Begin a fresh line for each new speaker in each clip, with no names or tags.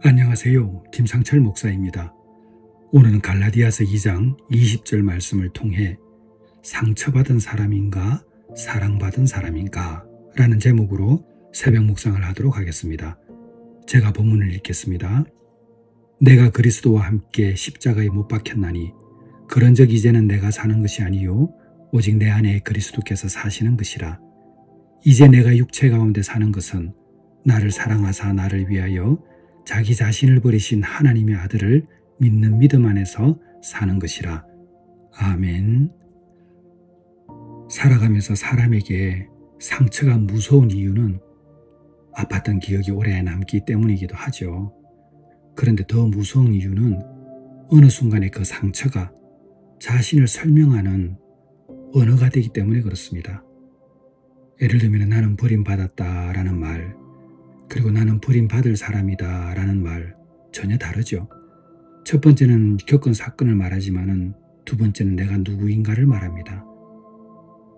안녕하세요. 김상철 목사입니다. 오늘은 갈라디아서 2장 20절 말씀을 통해 상처받은 사람인가 사랑받은 사람인가 라는 제목으로 새벽 묵상을 하도록 하겠습니다. 제가 본문을 읽겠습니다. 내가 그리스도와 함께 십자가에 못 박혔나니 그런즉 이제는 내가 사는 것이 아니요 오직 내 안에 그리스도께서 사시는 것이라. 이제 내가 육체 가운데 사는 것은 나를 사랑하사 나를 위하여 자기 자신을 버리신 하나님의 아들을 믿는 믿음 안에서 사는 것이라. 아멘. 살아가면서 사람에게 상처가 무서운 이유는 아팠던 기억이 오래 남기 때문이기도 하죠. 그런데 더 무서운 이유는 어느 순간에 그 상처가 자신을 설명하는 언어가 되기 때문에 그렇습니다. 예를 들면 나는 버림받았다라는 말, 그리고 나는 버림받을 사람이다 라는 말 전혀 다르죠. 첫 번째는 겪은 사건을 말하지만은 두 번째는 내가 누구인가를 말합니다.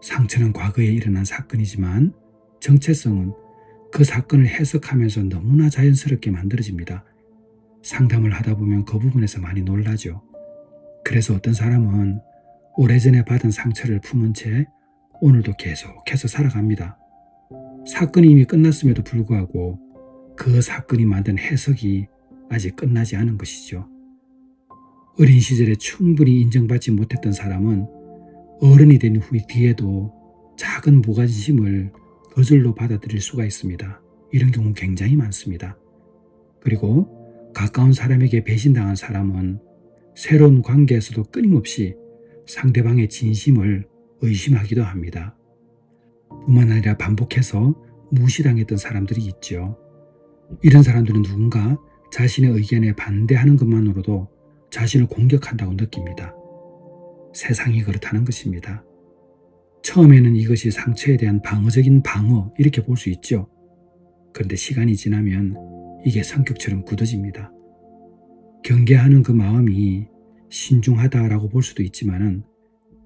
상처는 과거에 일어난 사건이지만 정체성은 그 사건을 해석하면서 너무나 자연스럽게 만들어집니다. 상담을 하다 보면 그 부분에서 많이 놀라죠. 그래서 어떤 사람은 오래전에 받은 상처를 품은 채 오늘도 계속해서 살아갑니다. 사건이 이미 끝났음에도 불구하고 그 사건이 만든 해석이 아직 끝나지 않은 것이죠. 어린 시절에 충분히 인정받지 못했던 사람은 어른이 된 후 뒤에도 작은 무관심을 거절로 받아들일 수가 있습니다. 이런 경우 굉장히 많습니다. 그리고 가까운 사람에게 배신당한 사람은 새로운 관계에서도 끊임없이 상대방의 진심을 의심하기도 합니다. 뿐만 아니라 반복해서 무시당했던 사람들이 있죠. 이런 사람들은 누군가 자신의 의견에 반대하는 것만으로도 자신을 공격한다고 느낍니다. 세상이 그렇다는 것입니다. 처음에는 이것이 상처에 대한 방어적인 방어 이렇게 볼 수 있죠. 그런데 시간이 지나면 이게 성격처럼 굳어집니다. 경계하는 그 마음이 신중하다라고 볼 수도 있지만은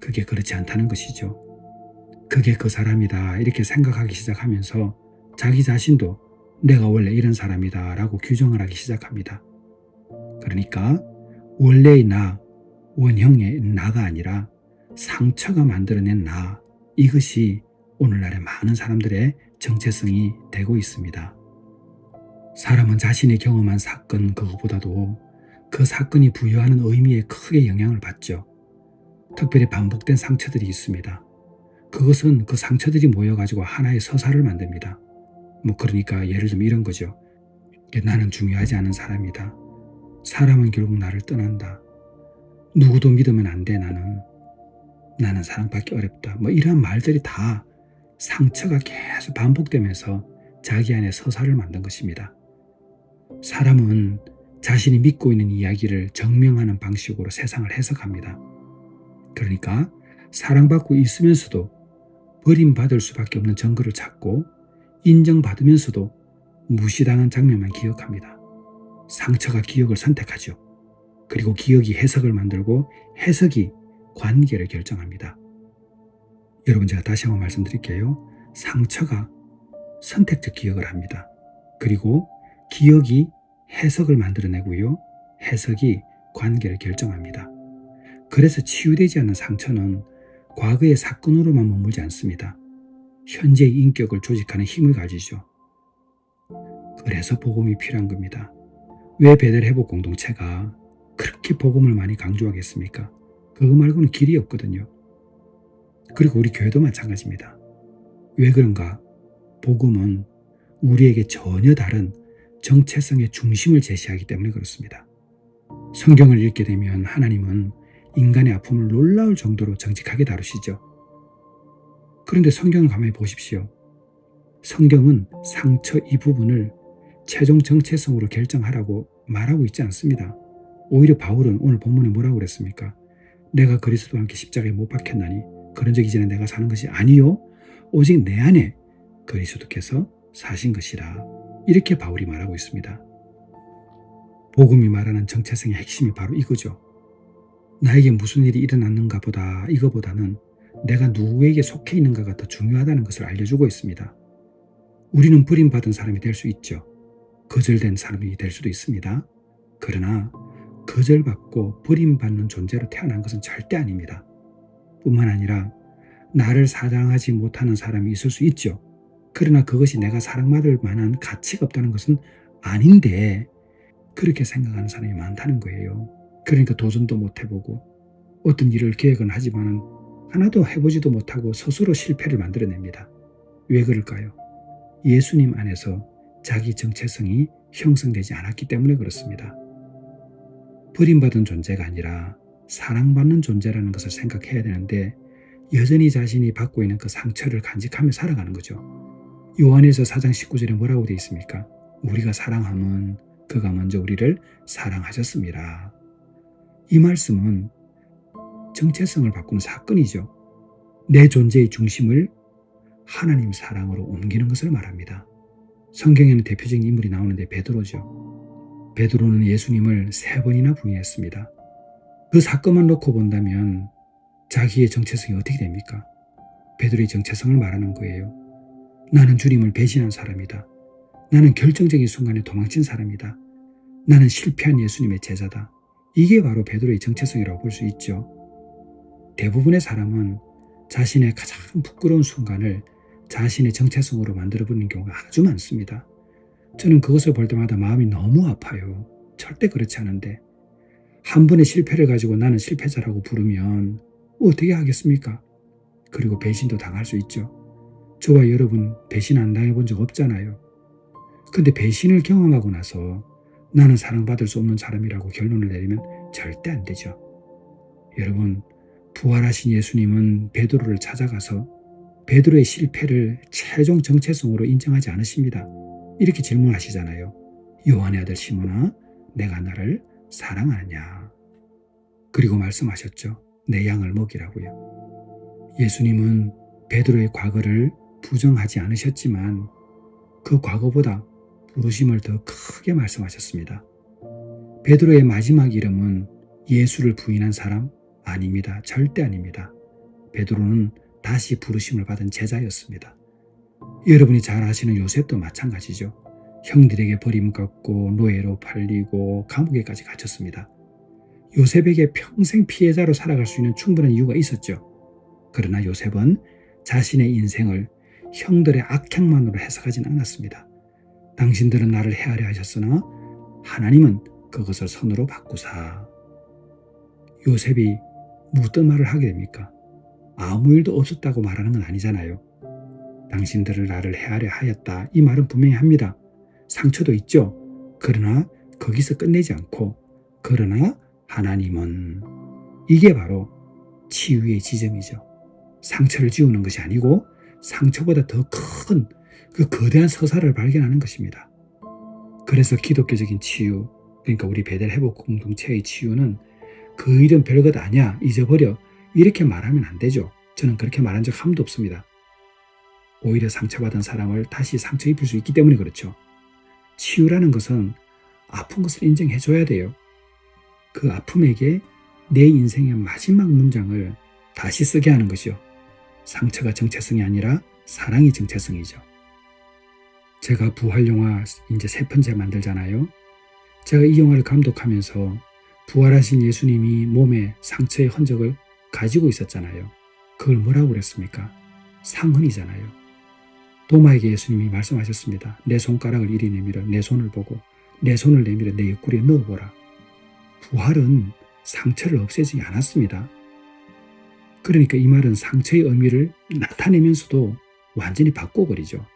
그게 그렇지 않다는 것이죠. 그게 그 사람이다 이렇게 생각하기 시작하면서 자기 자신도 내가 원래 이런 사람이다 라고 규정을 하기 시작합니다. 그러니까 원래의 나, 원형의 나가 아니라 상처가 만들어낸 나, 이것이 오늘날의 많은 사람들의 정체성이 되고 있습니다. 사람은 자신이 경험한 사건 그것보다도 그 사건이 부여하는 의미에 크게 영향을 받죠. 특별히 반복된 상처들이 있습니다. 그것은 그 상처들이 모여가지고 하나의 서사를 만듭니다. 그러니까 예를 들면 이런 거죠. 나는 중요하지 않은 사람이다. 사람은 결국 나를 떠난다. 누구도 믿으면 안 돼 나는 사랑받기 어렵다. 이런 말들이 다 상처가 계속 반복되면서 자기 안에 서사를 만든 것입니다. 사람은 자신이 믿고 있는 이야기를 증명하는 방식으로 세상을 해석합니다. 그러니까 사랑받고 있으면서도 버림받을 수밖에 없는 증거를 찾고 인정받으면서도 무시당한 장면만 기억합니다. 상처가 기억을 선택하죠. 그리고 기억이 해석을 만들고 해석이 관계를 결정합니다. 여러분 제가 다시 한번 말씀드릴게요. 상처가 선택적 기억을 합니다. 그리고 기억이 해석을 만들어내고요. 해석이 관계를 결정합니다. 그래서 치유되지 않는 상처는 과거의 사건으로만 머물지 않습니다. 현재의 인격을 조직하는 힘을 가지죠. 그래서 복음이 필요한 겁니다. 왜 베델회복 공동체가 그렇게 복음을 많이 강조하겠습니까? 그거 말고는 길이 없거든요. 그리고 우리 교회도 마찬가지입니다. 왜 그런가? 복음은 우리에게 전혀 다른 정체성의 중심을 제시하기 때문에 그렇습니다. 성경을 읽게 되면 하나님은 인간의 아픔을 놀라울 정도로 정직하게 다루시죠. 그런데 성경을 가만히 보십시오. 성경은 상처 이 부분을 최종 정체성으로 결정하라고 말하고 있지 않습니다. 오히려 바울은 오늘 본문에 뭐라고 그랬습니까? 내가 그리스도와 함께 십자가에 못 박혔나니 그런즉 이제는 내가 사는 것이 아니요 오직 내 안에 그리스도께서 사신 것이라. 이렇게 바울이 말하고 있습니다. 복음이 말하는 정체성의 핵심이 바로 이거죠. 나에게 무슨 일이 일어났는가 보다 이거보다는 내가 누구에게 속해 있는가가 더 중요하다는 것을 알려주고 있습니다. 우리는 버림받은 사람이 될 수 있죠. 거절된 사람이 될 수도 있습니다. 그러나 거절받고 버림받는 존재로 태어난 것은 절대 아닙니다. 뿐만 아니라 나를 사랑하지 못하는 사람이 있을 수 있죠. 그러나 그것이 내가 사랑받을 만한 가치가 없다는 것은 아닌데 그렇게 생각하는 사람이 많다는 거예요. 그러니까 도전도 못 해보고 어떤 일을 계획은 하지만 하나도 해보지도 못하고 스스로 실패를 만들어냅니다. 왜 그럴까요? 예수님 안에서 자기 정체성이 형성되지 않았기 때문에 그렇습니다. 버림받은 존재가 아니라 사랑받는 존재라는 것을 생각해야 되는데 여전히 자신이 받고 있는 그 상처를 간직하며 살아가는 거죠. 요한에서 4장 19절에 뭐라고 되어 있습니까? 우리가 사랑함은 그가 먼저 우리를 사랑하셨습니다. 이 말씀은 정체성을 바꾸는 사건이죠. 내 존재의 중심을 하나님 사랑으로 옮기는 것을 말합니다. 성경에는 대표적인 인물이 나오는데 베드로죠. 베드로는 예수님을 3번이나 부인했습니다. 그 사건만 놓고 본다면 자기의 정체성이 어떻게 됩니까? 베드로의 정체성을 말하는 거예요. 나는 주님을 배신한 사람이다. 나는 결정적인 순간에 도망친 사람이다. 나는 실패한 예수님의 제자다. 이게 바로 베드로의 정체성이라고 볼 수 있죠. 대부분의 사람은 자신의 가장 부끄러운 순간을 자신의 정체성으로 만들어버리는 경우가 아주 많습니다. 저는 그것을 볼 때마다 마음이 너무 아파요. 절대 그렇지 않은데 한 번의 실패를 가지고 나는 실패자라고 부르면 어떻게 하겠습니까? 그리고 배신도 당할 수 있죠. 저와 여러분 배신 안 당해본 적 없잖아요. 근데 배신을 경험하고 나서 나는 사랑받을 수 없는 사람이라고 결론을 내리면 절대 안 되죠. 여러분, 부활하신 예수님은 베드로를 찾아가서 베드로의 실패를 최종 정체성으로 인정하지 않으십니다. 이렇게 질문하시잖아요. 요한의 아들 시몬아, 내가 나를 사랑하느냐? 그리고 말씀하셨죠. 내 양을 먹이라고요. 예수님은 베드로의 과거를 부정하지 않으셨지만 그 과거보다 부르심을 더 크게 말씀하셨습니다. 베드로의 마지막 이름은 예수를 부인한 사람? 아닙니다. 절대 아닙니다. 베드로는 다시 부르심을 받은 제자였습니다. 여러분이 잘 아시는 요셉도 마찬가지죠. 형들에게 버림받고 노예로 팔리고 감옥에까지 갇혔습니다. 요셉에게 평생 피해자로 살아갈 수 있는 충분한 이유가 있었죠. 그러나 요셉은 자신의 인생을 형들의 악행만으로 해석하지는 않았습니다. 당신들은 나를 해하려 하셨으나 하나님은 그것을 선으로 바꾸사. 요셉이 무슨 말을 하게 됩니까? 아무 일도 없었다고 말하는 건 아니잖아요. 당신들을 나를 해하려 하였다. 이 말은 분명히 합니다. 상처도 있죠. 그러나 거기서 끝내지 않고 그러나 하나님은 이게 바로 치유의 지점이죠. 상처를 지우는 것이 아니고 상처보다 더 큰 그 거대한 서사를 발견하는 것입니다. 그래서 기독교적인 치유, 그러니까 우리 베델 회복 공동체의 치유는 그 일은 별것 아니야, 잊어버려 이렇게 말하면 안 되죠. 저는 그렇게 말한 적 한 번도 없습니다. 오히려 상처받은 사람을 다시 상처 입힐 수 있기 때문에 그렇죠. 치유라는 것은 아픈 것을 인정해줘야 돼요. 그 아픔에게 내 인생의 마지막 문장을 다시 쓰게 하는 것이요. 상처가 정체성이 아니라 사랑이 정체성이죠. 제가 부활 영화 이제 3편째 만들잖아요. 제가 이 영화를 감독하면서 부활하신 예수님이 몸에 상처의 흔적을 가지고 있었잖아요. 그걸 뭐라고 그랬습니까? 상흔이잖아요. 도마에게 예수님이 말씀하셨습니다. 내 손가락을 이리 내밀어 내 손을 보고 내 손을 내밀어 내 옆구리에 넣어보라. 부활은 상처를 없애지 않았습니다. 그러니까 이 말은 상처의 의미를 나타내면서도 완전히 바꿔버리죠.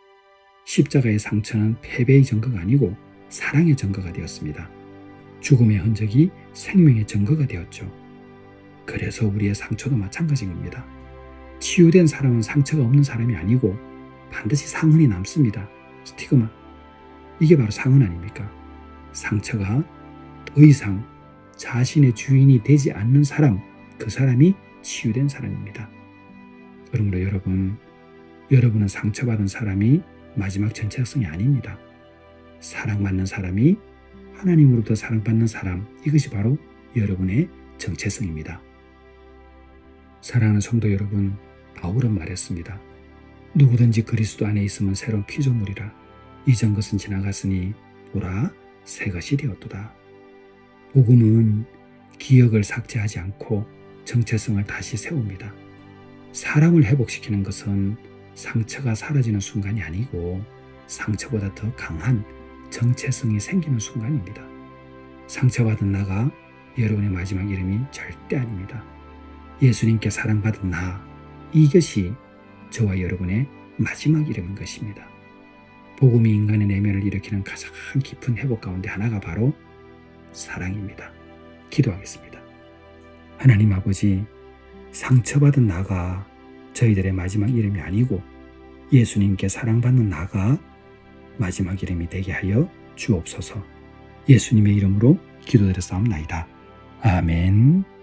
십자가의 상처는 패배의 증거가 아니고 사랑의 증거가 되었습니다. 죽음의 흔적이 생명의 증거가 되었죠. 그래서 우리의 상처도 마찬가지인 겁니다. 치유된 사람은 상처가 없는 사람이 아니고 반드시 상흔이 남습니다. 스티그마. 이게 바로 상흔 아닙니까? 상처가 더 이상 자신의 주인이 되지 않는 사람, 그 사람이 치유된 사람입니다. 그러므로 여러분은 상처받은 사람이 마지막 정체성이 아닙니다. 사랑받는 사람이 하나님으로부터 사랑받는 사람, 이것이 바로 여러분의 정체성입니다. 사랑하는 성도 여러분, 바울은 말했습니다. 누구든지 그리스도 안에 있으면 새로운 피조물이라. 이전 것은 지나갔으니 보라, 새 것이 되었도다. 복음은 기억을 삭제하지 않고 정체성을 다시 세웁니다. 사람을 회복시키는 것은 상처가 사라지는 순간이 아니고 상처보다 더 강한 정체성이 생기는 순간입니다. 상처받은 나가 여러분의 마지막 이름이 절대 아닙니다. 예수님께 사랑받은 나, 이것이 저와 여러분의 마지막 이름인 것입니다. 복음이 인간의 내면을 일으키는 가장 깊은 회복 가운데 하나가 바로 사랑입니다. 기도하겠습니다. 하나님 아버지, 상처받은 나가 저희들의 마지막 이름이 아니고 예수님께 사랑받는 나가 마지막 이름이 되게 하여 주옵소서. 예수님의 이름으로 기도드렸사옵나이다. 아멘.